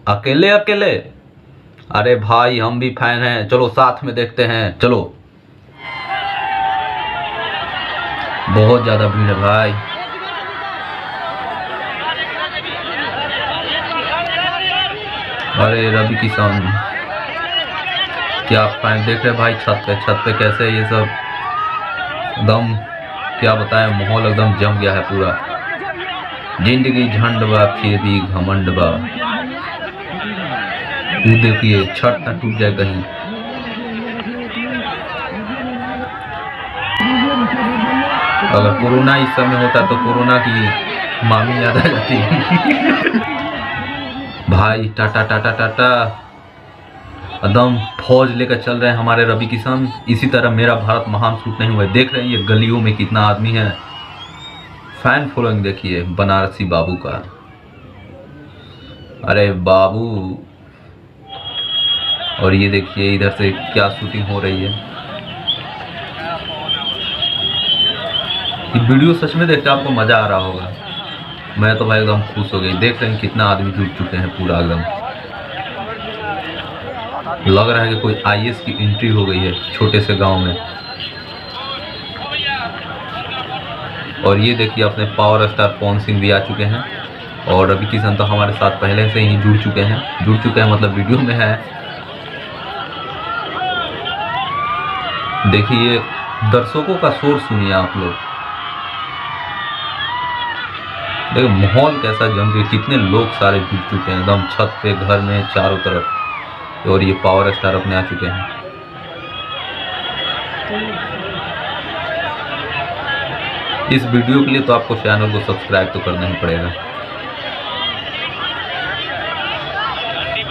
अकेले अकेले? अरे भाई हम भी फैन हैं, चलो साथ में देखते हैं, चलो। बहुत ज्यादा भीड़ है भाई। अरे रवि किशन, क्या फैन देख रहे भाई। छत पे कैसे ये सब एकदम, क्या बताएं, माहौल एकदम जम गया है पूरा। जिंदगी झंड बा फिर भी घमंड बा। देखिए छत ना टूट जाए कहीं। अगर कोरोना इस समय होता तो कोरोना की मामी याद आ जाती। भाई टाटा टाटा टाटा, एकदम फौज लेकर चल रहे हैं हमारे रवि किशन। इसी तरह मेरा भारत महान शूट नहीं हुआ है। देख रहे हैं ये गलियों में कितना आदमी है। फैन फॉलोइंग देखिए बनारसी बाबू का। अरे बाबू, और ये देखिए इधर से क्या शूटिंग हो रही है। ये वीडियो सच में देखकर आपको मजा आ रहा होगा। मैं तो भाई एकदम खुश हो गई। देख रहे हैं कितना आदमी जुट चुके हैं पूरा एकदम। लग रहा है कि कोई आईएएस की एंट्री हो गई है छोटे से गांव में। और ये देखिए अपने पावर स्टार पवन सिंह भी आ चुके हैं। और रवि किशन तो हमारे साथ पहले से ही जुड़ चुके हैं मतलब वीडियो में है। देखिए दर्शकों का शोर सुनिए आप लोग। देखो माहौल कैसा जम गया, कितने लोग सारे जुट चुके हैं एकदम छत पे, घर में, चारों तरफ। और ये पावर स्टार अपने आ चुके हैं। इस वीडियो के लिए तो आपको चैनल को सब्सक्राइब तो करना ही पड़ेगा।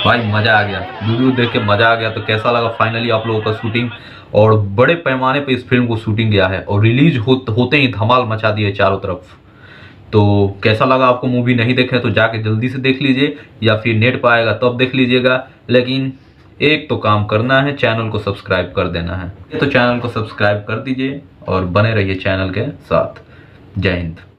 भाई मजा आ गया, वीडियो देख के मजा आ गया। तो कैसा लगा फाइनली आप लोगों का शूटिंग? और बड़े पैमाने पे इस फिल्म को शूटिंग गया है और रिलीज होते ही धमाल मचा दिए चारों तरफ। तो कैसा लगा आपको? मूवी नहीं देखे तो जाके जल्दी से देख लीजिए, या फिर नेट पर आएगा तब देख लीजिएगा। लेकिन एक तो काम करना है, चैनल को सब्सक्राइब कर देना है। तो चैनल को सब्सक्राइब कर दीजिए और बने रहिए चैनल के साथ। जय हिंद।